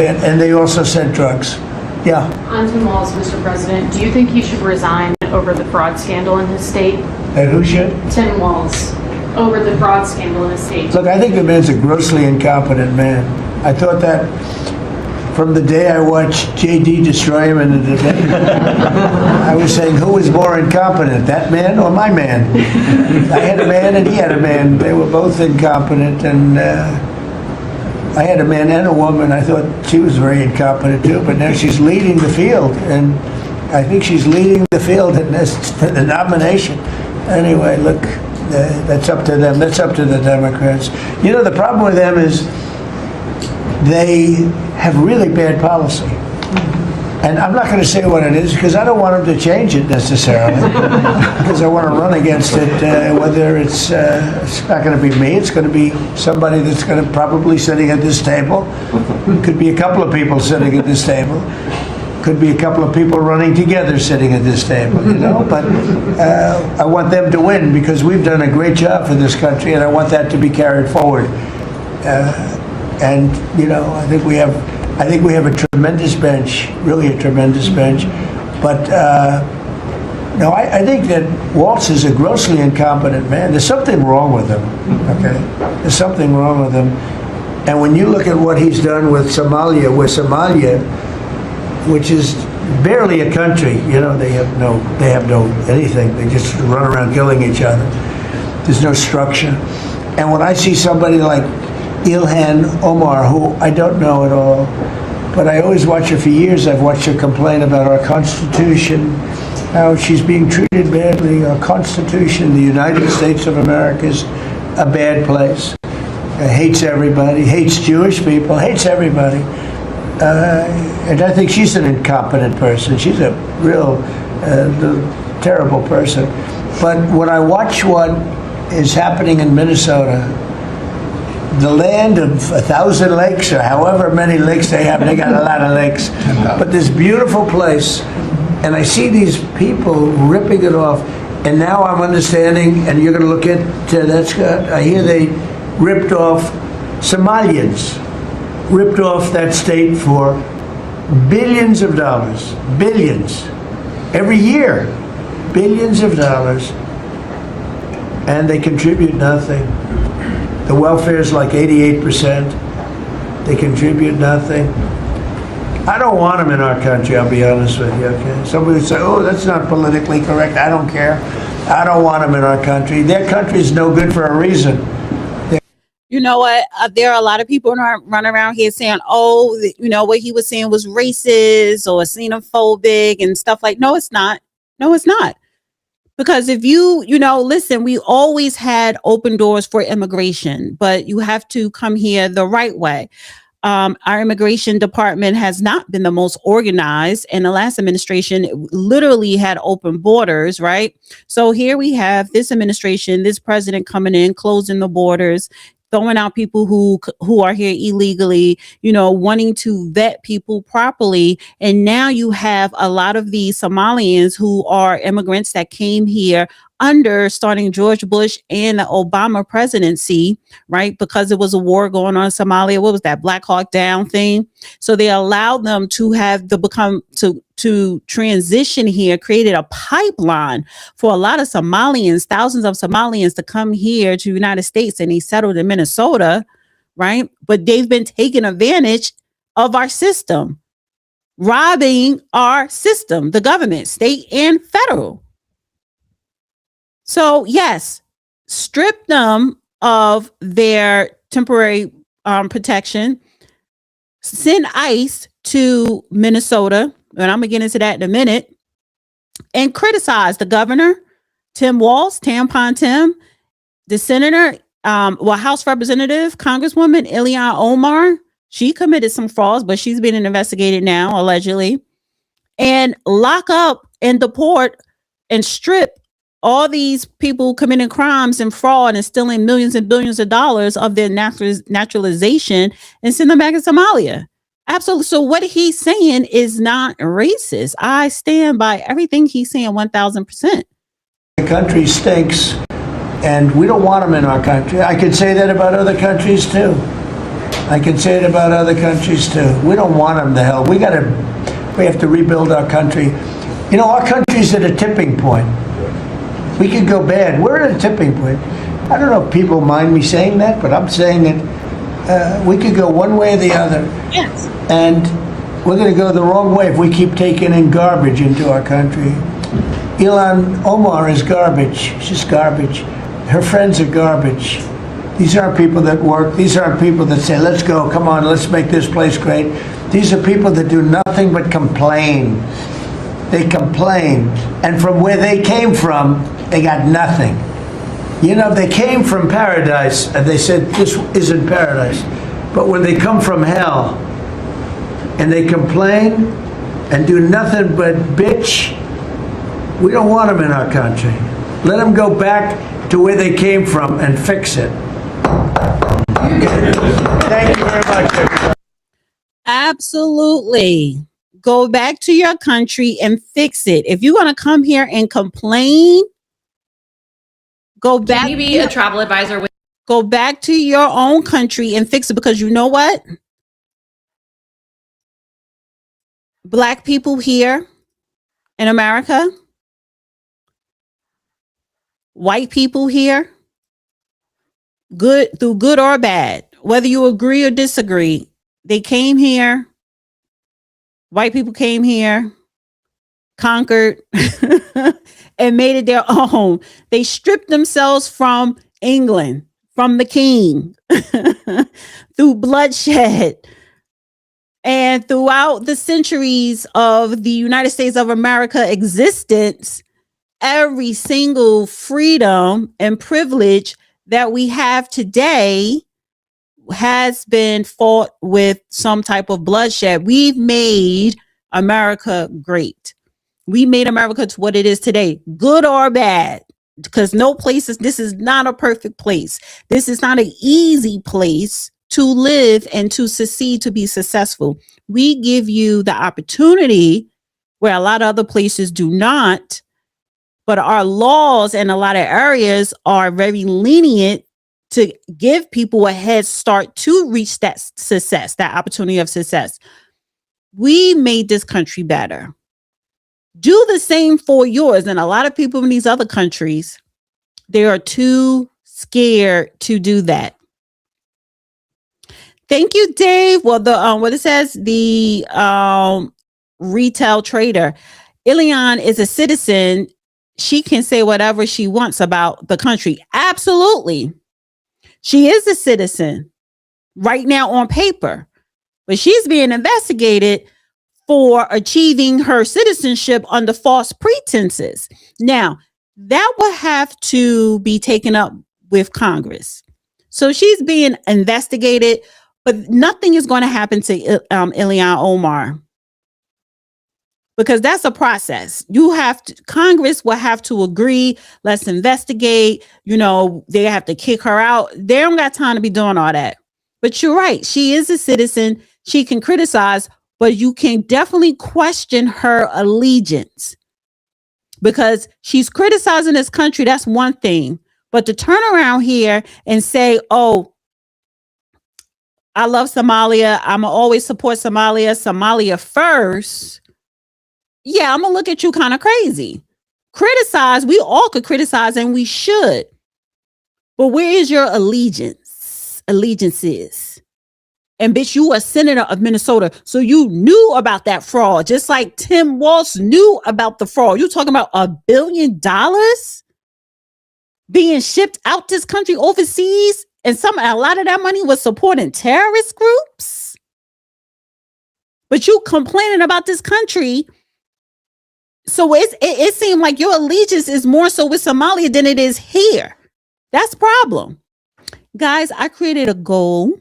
and they also sent drugs. Yeah. On Tim Walz, Mr. President, do you think he should resign over the fraud scandal in his state? And who should? Tim Walz, over the fraud scandal in his state. Look, I think the man's a grossly incompetent man. I thought that from the day I watched JD destroy him in the debate. I was saying, who was more incompetent, that man or my man? I had a man and he had a man. They were both incompetent, and I had a man and a woman. I thought she was very incompetent too, but now she's leading the field, and I think she's leading the field in the nomination. Anyway, look, that's up to them. That's up to the Democrats. You know, the problem with them is they have really bad policy. And I'm not going to say what it is because I don't want them to change it necessarily. Because I want to run against it, whether it's not going to be me, it's going to be somebody that's going to probably sitting at this table. Could be a couple of people sitting at this table. Could be a couple of people running together sitting at this table, you know. But I want them to win because we've done a great job for this country, and I want that to be carried forward. And you know, I think we have a tremendous bench, really a tremendous bench. But no, I think that Walz is a grossly incompetent man. There's something wrong with him. Okay, there's something wrong with him. And when you look at what he's done with Somalia, which is barely a country, you know, they have no anything. They just run around killing each other. There's no structure. And when I see somebody like Ilhan Omar, who I don't know at all, but I always watch her for years. I've watched her complain about our Constitution, how she's being treated badly. Our Constitution, the United States of America, is a bad place. Hates everybody, hates Jewish people, hates everybody. And I think she's an incompetent person. She's a real terrible person. But when I watch what is happening in Minnesota, the land of 1,000 lakes, or however many lakes they have, they got a lot of lakes, but this beautiful place, and I see these people ripping it off, and now I'm understanding, and you're going to look at that's good. I hear they ripped off Somalians, ripped off that state for billions of dollars, billions, every year, billions of dollars, and they contribute nothing. The welfare is like 88%. They contribute nothing. I don't want them in our country, I'll be honest with you, okay? Somebody would say, oh, that's not politically correct. I don't care. I don't want them in our country. Their country is no good for a reason. You know what? There are a lot of people running around here saying, oh, you know, what he was saying was racist or xenophobic and stuff like, no, it's not. No, it's not. Because if you know, listen, we always had open doors for immigration, but you have to come here the right way. Our immigration department has not been the most organized, and the last administration literally had open borders, right? So here we have this administration, this president coming in, closing the borders, throwing out people who are here illegally, you know, wanting to vet people properly. And now you have a lot of these Somalians who are immigrants that came here under starting George Bush and the Obama presidency, right? Because there was a war going on in Somalia. What was that Black Hawk Down thing? So they allowed them to to transition here, created a pipeline for a lot of Somalians, thousands of Somalians to come here to the United States, and they settled in Minnesota, right? But they've been taking advantage of our system, robbing our system, the government, state and federal. So yes, strip them of their temporary protection, send ICE to Minnesota, and I'm gonna get into that in a minute, and criticize the governor, Tim Walz, Tampon Tim, the senator, House Representative, Congresswoman Ilhan Omar. She committed some frauds, but she's being investigated now, allegedly, and lock up and deport and strip all these people committing crimes and fraud and stealing millions and billions of dollars of their naturalization and send them back to Somalia. Absolutely. So what he's saying is not racist. I stand by everything he's saying 1,000%. The country stinks, and we don't want them in our country. I could say that about other countries too. I can say it about other countries too. We don't want them to help. We have to rebuild our country. You know, our country's at a tipping point. We could go bad. We're at a tipping point. I don't know if people mind me saying that, but I'm saying it. We could go one way or the other. Yes. And we're going to go the wrong way if we keep taking in garbage into our country. Ilhan Omar is garbage. She's garbage. Her friends are garbage. These aren't people that work. These aren't people that say, let's go, come on, let's make this place great. These are people that do nothing but complain. They complain. And from where they came from, they got nothing. You know, they came from paradise, and they said, this isn't paradise. But when they come from hell, and they complain, and do nothing but bitch, we don't want them in our country. Let them go back to where they came from and fix it. Thank you very much. Absolutely. Go back to your country and fix it. If you're going to come here and complain, go back. Can you be a travel advisor with? Go back to your own country and fix it, because you know what? Black people here in America, white people here, through good or bad, whether you agree or disagree, they came here. White people came here, conquered, and made it their own. They stripped themselves from England, from the king, through bloodshed. And throughout the centuries of the United States of America existence, every single freedom and privilege that we have today has been fought with some type of bloodshed. We've made America great. We made America to what it is today, good or bad, because this is not a perfect place. This is not an easy place to live and to succeed, to be successful. We give you the opportunity where a lot of other places do not, but our laws in a lot of areas are very lenient to give people a head start to reach that success, that opportunity of success. We made this country better. Do the same for yours. And a lot of people in these other countries, they are too scared to do that. Thank you, Dave. Well, what it says, the retail trader, Ilhan is a citizen. She can say whatever she wants about the country. Absolutely. She is a citizen right now on paper, but she's being investigated for achieving her citizenship under false pretenses. Now, that will have to be taken up with Congress. So she's being investigated, but nothing is going to happen to Ilhan Omar, because that's a process. Congress will have to agree. Let's investigate. You know, they have to kick her out. They don't got time to be doing all that. But you're right. She is a citizen. She can criticize, but you can definitely question her allegiance, because she's criticizing this country. That's one thing. But to turn around here and say, oh, I love Somalia, I'm always support Somalia first. Yeah, I'm going to look at you kind of crazy. Criticize, we all could criticize, and we should. But where is your allegiances? And bitch, you a senator of Minnesota, so you knew about that fraud, just like Tim Walz knew about the fraud. You talking about $1 billion being shipped out this country overseas, and a lot of that money was supporting terrorist groups. But you complaining about this country. So it seemed like your allegiance is more so with Somalia than it is here. That's a problem. Guys, I created a goal.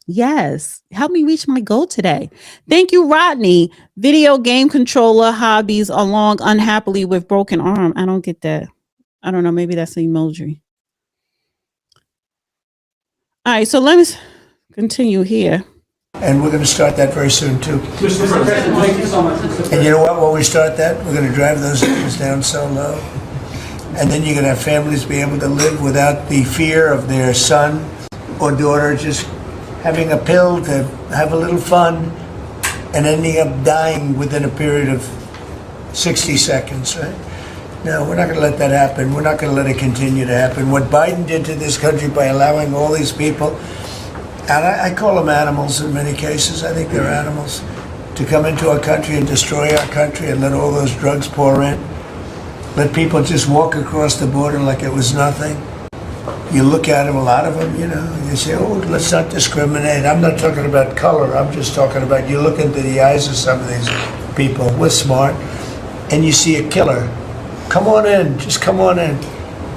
Yes, help me reach my goal today. Thank you, Rodney. Video game controller hobbies along unhappily with broken arm. I don't get that. I don't know. Maybe that's an emoji. All right, so let me continue here. And we're going to start that very soon, too. Mr. President, thank you so much. And you know what? When we start that, we're going to drive those numbers down so low. And then you're going to have families be able to live without the fear of their son or daughter just having a pill to have a little fun and ending up dying within a period of 60 seconds, right? No, we're not going to let that happen. We're not going to let it continue to happen. What Biden did to this country by allowing all these people, and I call them animals in many cases, I think they're animals, to come into our country and destroy our country and let all those drugs pour in. Let people just walk across the border like it was nothing. You look at them, a lot of them, you know, you say, oh, let's not discriminate. I'm not talking about color. I'm just talking about, you look into the eyes of some of these people. We're smart. And you see a killer. Come on in. Just come on in.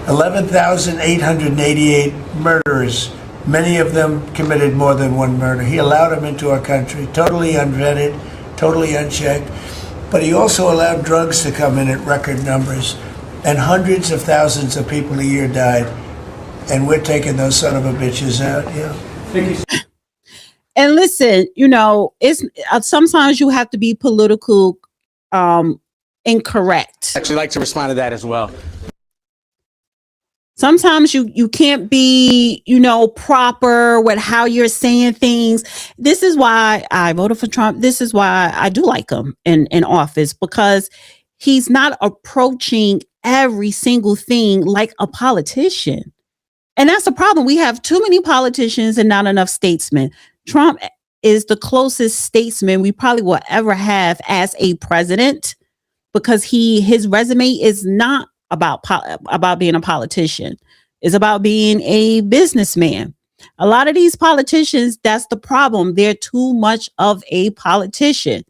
11,888 murderers. Many of them committed more than one murder. He allowed them into our country, totally unvetted, totally unchecked. But he also allowed drugs to come in at record numbers. And hundreds of thousands of people a year died. And we're taking those son of a bitches out, yeah. Thank you. And listen, you know, it's sometimes you have to be political incorrect. I'd actually like to respond to that as well. Sometimes you can't be, you know, proper with how you're saying things. This is why I voted for Trump. This is why I do like him in office, because he's not approaching every single thing like a politician. And that's the problem. We have too many politicians and not enough statesmen. Trump is the closest statesman we probably will ever have as a president, because his resume is not about being a politician. It's about being a businessman. A lot of these politicians, that's the problem. They're too much of a politician.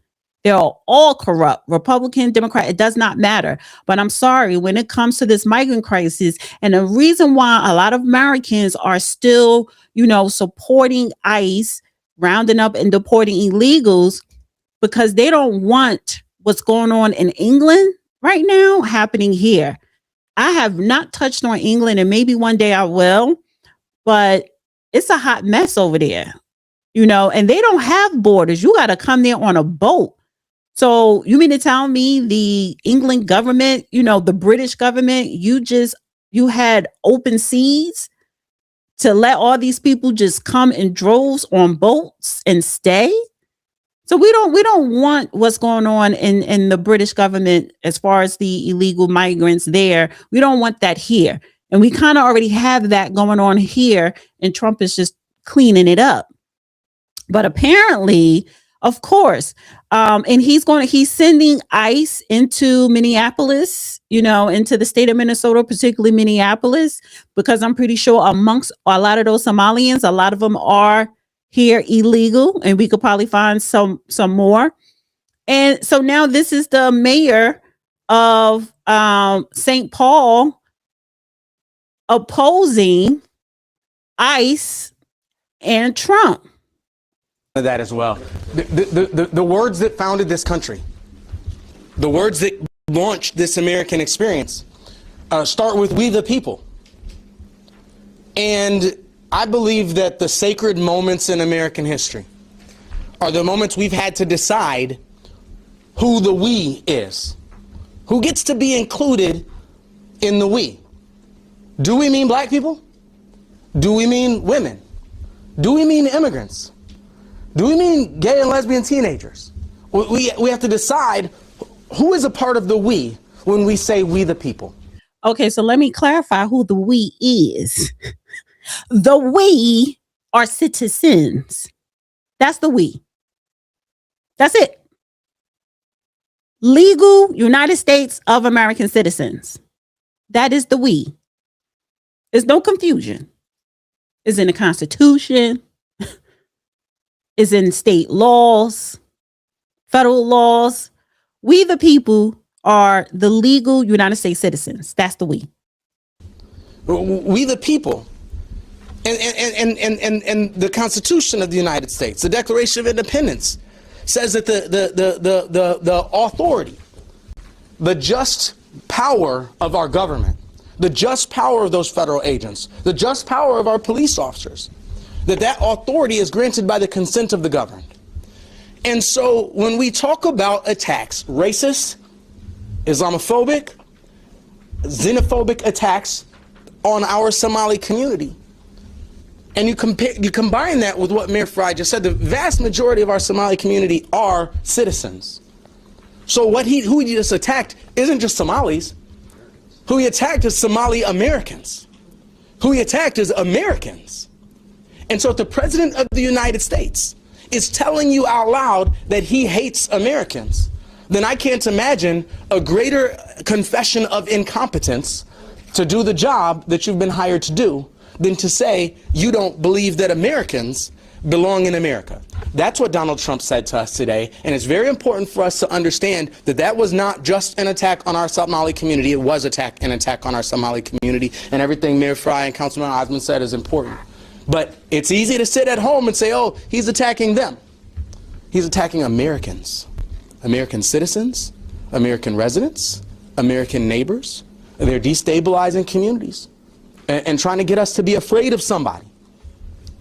They're all corrupt, Republican, Democrat, it does not matter. But I'm sorry, when it comes to this migrant crisis, and the reason why a lot of Americans are still, you know, supporting ICE, rounding up and deporting illegals, because they don't want what's going on in England right now happening here. I have not touched on England, and maybe one day I will, but it's a hot mess over there, you know, and they don't have borders. You got to come there on a boat. So you mean to tell me the England government, you know, the British government, you had open seas to let all these people just come in droves on boats and stay? So we don't want what's going on in the British government as far as the illegal migrants there. We don't want that here. And we kind of already have that going on here, and Trump is just cleaning it up. But apparently, of course, and he's sending ICE into Minneapolis, you know, into the state of Minnesota, particularly Minneapolis, because I'm pretty sure amongst a lot of those Somalians, a lot of them are here illegal, and we could probably find some more. And so now this is the mayor of St. Paul opposing ICE and Trump. That as well. The words that founded this country, the words that launched this American experience, start with "we the people." And I believe that the sacred moments in American history are the moments we've had to decide who the we is, who gets to be included in the we. Do we mean black people? Do we mean women? Do we mean immigrants? Do we mean gay and lesbian teenagers? We have to decide who is a part of the we when we say we the people. Okay, so let me clarify who the we is. The we are citizens. That's the we. That's it. Legal United States of American citizens. That is the we. There's no confusion. It's in the Constitution. Is in state laws, federal laws. We the people are the legal United States citizens. That's the we. We the people. And the Constitution of the United States, the Declaration of Independence, says that the authority, the just power of our government, the just power of those federal agents, the just power of our police officers, that authority is granted by the consent of the governed. And so when we talk about attacks, racist, Islamophobic, xenophobic attacks on our Somali community, And you combine that with what Mayor Fry just said. The vast majority of our Somali community are citizens. So who he just attacked isn't just Somalis. Who he attacked is Somali Americans. Who he attacked is Americans. And so if the President of the United States is telling you out loud that he hates Americans, then I can't imagine a greater confession of incompetence to do the job that you've been hired to do than to say you don't believe that Americans belong in America. That's what Donald Trump said to us today, and it's very important for us to understand that that was not just an attack on our Somali community, it was an attack on our Somali community, and everything Mayor Fry and Councilman Osmond said is important. But it's easy to sit at home and say, oh, he's attacking them. He's attacking Americans, American citizens, American residents, American neighbors. They're destabilizing communities and trying to get us to be afraid of somebody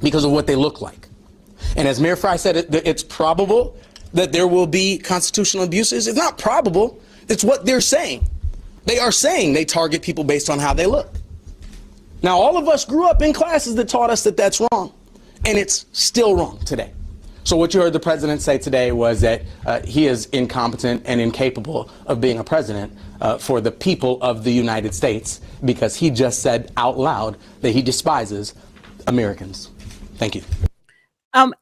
because of what they look like. And as Mayor Fry said, it's probable that there will be constitutional abuses. It's not probable. It's what they're saying. They are saying they target people based on how they look. Now, all of us grew up in classes that taught us that that's wrong, and it's still wrong today. So what you heard the president say today was that he is incompetent and incapable of being a president for the people of the United States because he just said out loud that he despises Americans. Thank you.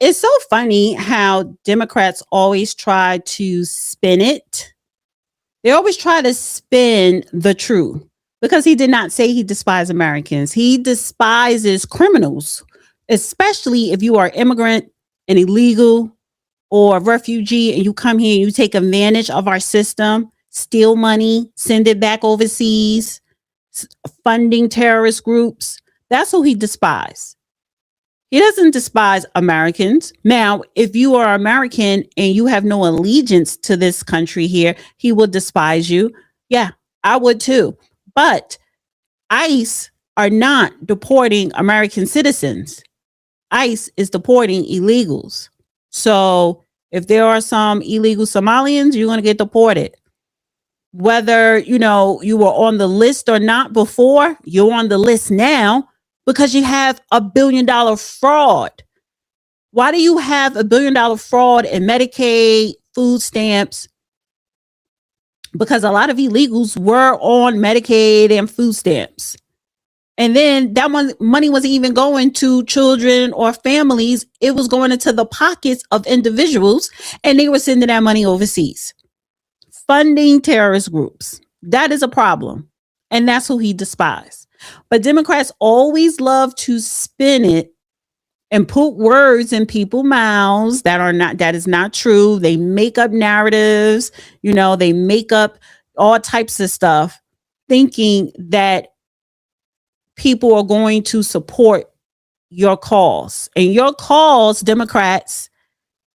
It's so funny how Democrats always try to spin it. They always try to spin the truth because he did not say he despised Americans. He despises criminals, especially if you are immigrant, an illegal, or a refugee, and you come here and you take advantage of our system, steal money, send it back overseas, funding terrorist groups. That's who he despises. He doesn't despise Americans. Now, if you are American and you have no allegiance to this country here, he will despise you. Yeah, I would too. But ICE are not deporting American citizens. ICE is deporting illegals. So if there are some illegal Somalians, you're going to get deported. Whether, you were on the list or not before, you're on the list now because you have $1 billion fraud. Why do you have $1 billion fraud in Medicaid, food stamps? Because a lot of illegals were on Medicaid and food stamps. And then that money wasn't even going to children or families. It was going into the pockets of individuals, and they were sending that money overseas, funding terrorist groups. That is a problem. And that's who he despised. But Democrats always love to spin it and put words in people's mouths that is not true. They make up narratives, they make up all types of stuff, thinking that people are going to support your cause. And your cause, Democrats,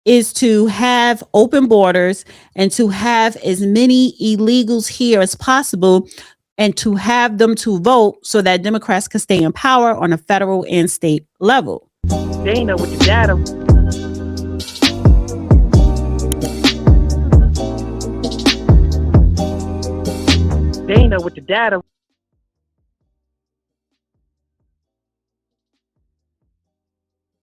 is to have open borders and to have as many illegals here as possible and to have them to vote so that Democrats can stay in power on a federal and state level. Dana with the data. Dana with the data.